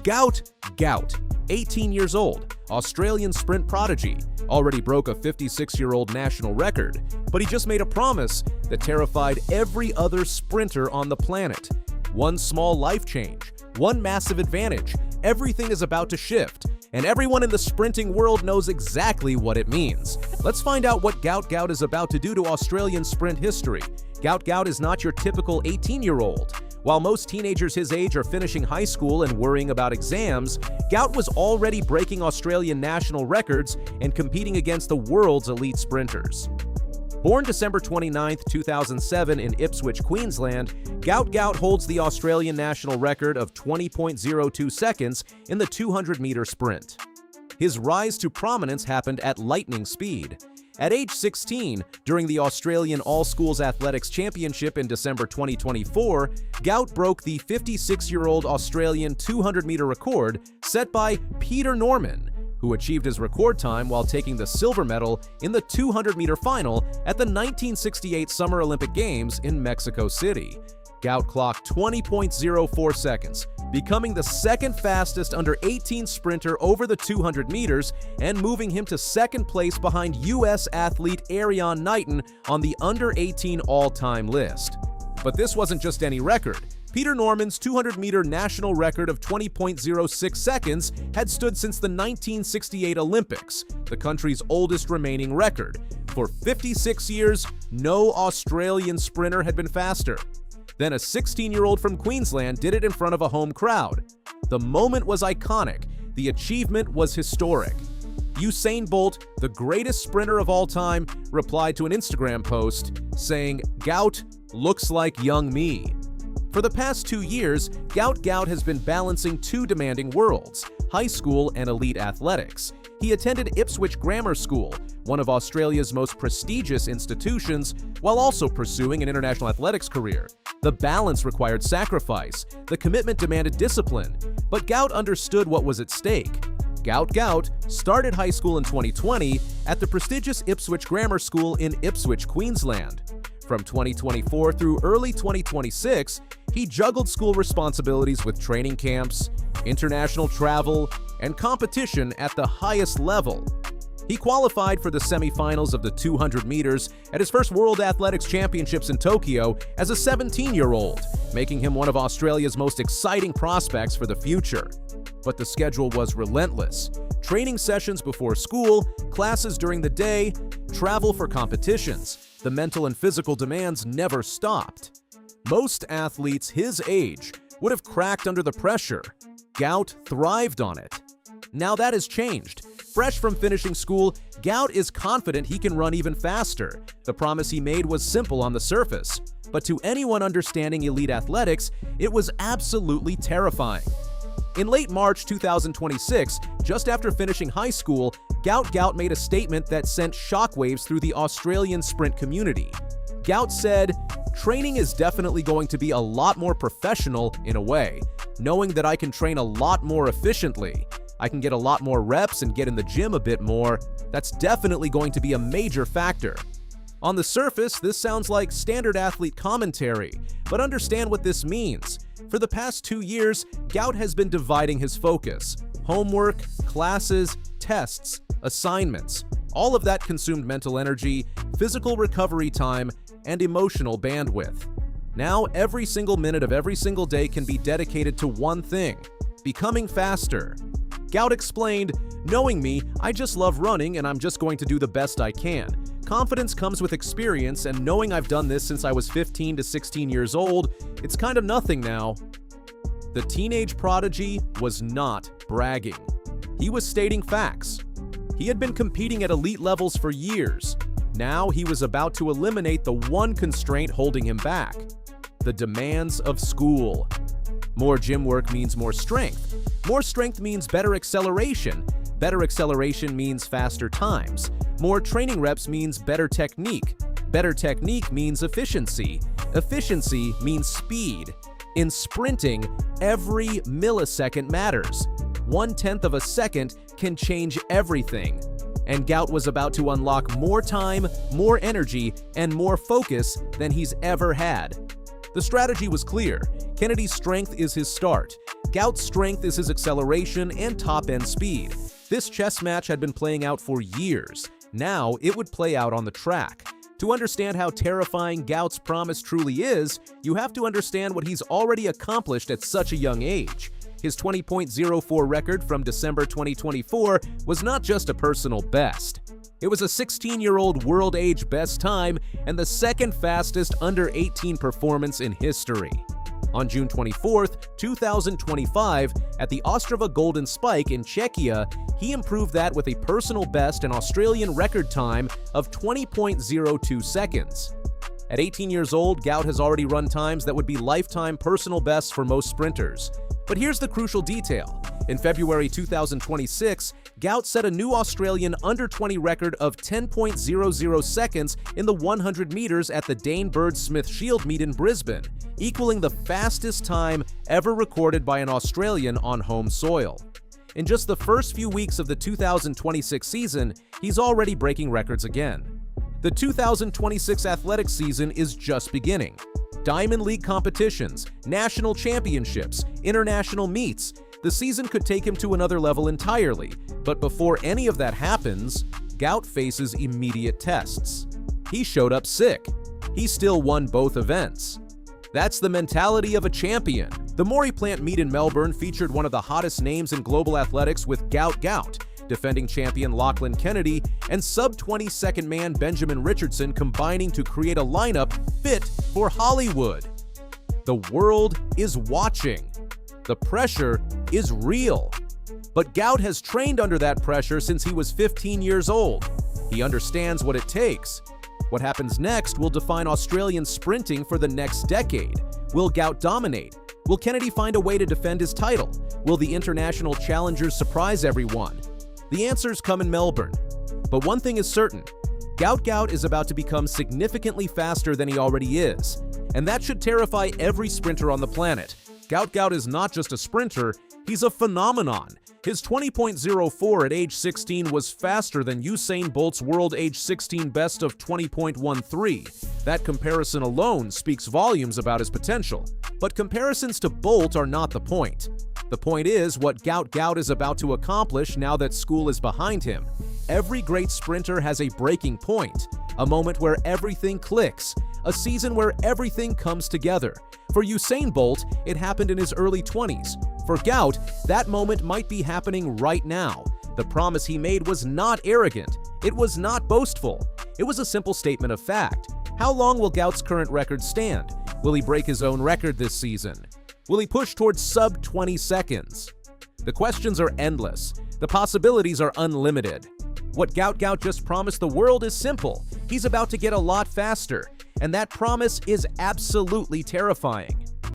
Gout Gout, 18 years old, Australian sprint prodigy, already broke a 56-year-old national record, but he just made a promise that terrified every other sprinter on the planet. One small life change, one massive advantage, everything is about to shift, and everyone in the sprinting world knows exactly what it means. Let's find out what Gout Gout is about to do to Australian sprint history. Gout Gout is not your typical 18-year-old. While most teenagers his age are finishing high school and worrying about exams, Gout was already breaking Australian national records and competing against the world's elite sprinters. Born December 29, 2007 in Ipswich, Queensland, Gout Gout holds the Australian national record of 20.02 seconds in the 200-meter sprint. His rise to prominence happened at lightning speed. At age 16, during the Australian All-Schools Athletics Championship in December 2024, Gout broke the 56-year-old Australian 200-meter record set by Peter Norman, who achieved his record time while taking the silver medal in the 200-meter final at the 1968 Summer Olympic Games in Mexico City. Gout clocked 20.04 seconds, becoming the second fastest under-18 sprinter over the 200 meters and moving him to second place behind U.S. athlete Erriyon Knighton on the under-18 all-time list. But this wasn't just any record. Peter Norman's 200-meter national record of 20.06 seconds had stood since the 1968 Olympics, the country's oldest remaining record. For 56 years, no Australian sprinter had been faster. Then a 16-year-old from Queensland did it in front of a home crowd. The moment was iconic. The achievement was historic. Usain Bolt, the greatest sprinter of all time, replied to an Instagram post saying, "Gout looks like young me." For the past 2 years, Gout Gout has been balancing two demanding worlds, high school and elite athletics. He attended Ipswich Grammar School, one of Australia's most prestigious institutions, while also pursuing an international athletics career. The balance required sacrifice. The commitment demanded discipline. But Gout understood what was at stake. Gout Gout started high school in 2020 at the prestigious Ipswich Grammar School in Ipswich, Queensland. From 2024 through early 2026, he juggled school responsibilities with training camps, international travel, and competition at the highest level. He qualified for the semifinals of the 200 meters at his first World Athletics Championships in Tokyo as a 17-year-old, making him one of Australia's most exciting prospects for the future. But the schedule was relentless. Training sessions before school, classes during the day, travel for competitions. The mental and physical demands never stopped. Most athletes his age would have cracked under the pressure. Gout thrived on it. Now that has changed. Fresh from finishing school, Gout is confident he can run even faster. The promise he made was simple on the surface, but to anyone understanding elite athletics, it was absolutely terrifying. In late March 2026, just after finishing high school, Gout Gout made a statement that sent shockwaves through the Australian sprint community. Gout said, "Training is definitely going to be a lot more professional in a way, knowing that I can train a lot more efficiently. I can get a lot more reps and get in the gym a bit more. That's definitely going to be a major factor." On the surface, this sounds like standard athlete commentary, but understand what this means. For the past 2 years, Gout has been dividing his focus. Homework, classes, tests, assignments. All of that consumed mental energy, physical recovery time, and emotional bandwidth. Now, every single minute of every single day can be dedicated to one thing: becoming faster. Gout explained, "Knowing me, I just love running and I'm just going to do the best I can. Confidence comes with experience, and knowing I've done this since I was 15 to 16 years old, it's kind of nothing now." The teenage prodigy was not bragging. He was stating facts. He had been competing at elite levels for years. Now he was about to eliminate the one constraint holding him back: the demands of school. More gym work means more strength. More strength means better acceleration. Better acceleration means faster times. More training reps means better technique. Better technique means efficiency. Efficiency means speed. In sprinting, every millisecond matters. 1/10 of a second can change everything. And Gout was about to unlock more time, more energy, and more focus than he's ever had. The strategy was clear. Kennedy's strength is his start. Gout's strength is his acceleration and top-end speed. This chess match had been playing out for years. Now it would play out on the track. To understand how terrifying Gout's promise truly is, you have to understand what he's already accomplished at such a young age. His 20.04 record from December 2024 was not just a personal best. It was a 16-year-old world age best time and the second fastest under-18 performance in history. On June 24, 2025, at the Ostrava Golden Spike in Czechia, he improved that with a personal best and Australian record time of 20.02 seconds. At 18 years old, Gout has already run times that would be lifetime personal bests for most sprinters. But here's the crucial detail. In February 2026, Gout set a new Australian under-20 record of 10.00 seconds in the 100 meters at the Dane Bird Smith Shield meet in Brisbane, equaling the fastest time ever recorded by an Australian on home soil. In just the first few weeks of the 2026 season, he's already breaking records again. The 2026 athletics season is just beginning. Diamond League competitions, national championships, international meets. The season could take him to another level entirely, but before any of that happens, Gout faces immediate tests. He showed up sick. He still won both events. That's the mentality of a champion. The Maury Plant meet in Melbourne featured one of the hottest names in global athletics with Gout Gout, defending champion Lachlan Kennedy, and sub-20 second man Benjamin Richardson combining to create a lineup fit for Hollywood. The world is watching. The pressure is real. But Gout has trained under that pressure since he was 15 years old. He understands what it takes. What happens next will define Australian sprinting for the next decade. Will Gout dominate? Will Kennedy find a way to defend his title? Will the international challengers surprise everyone? The answers come in Melbourne. But one thing is certain, Gout Gout is about to become significantly faster than he already is. And that should terrify every sprinter on the planet. Gout Gout is not just a sprinter, he's a phenomenon. His 20.04 at age 16 was faster than Usain Bolt's world age 16 best of 20.13. That comparison alone speaks volumes about his potential. But comparisons to Bolt are not the point. The point is what Gout Gout is about to accomplish now that school is behind him. Every great sprinter has a breaking point, a moment where everything clicks, a season where everything comes together. For Usain Bolt, it happened in his early 20s. For Gout, that moment might be happening right now. The promise he made was not arrogant. It was not boastful. It was a simple statement of fact. How long will Gout's current record stand? Will he break his own record this season? Will he push towards sub-20 seconds? The questions are endless. The possibilities are unlimited. What Gout Gout just promised the world is simple. He's about to get a lot faster. And that promise is absolutely terrifying.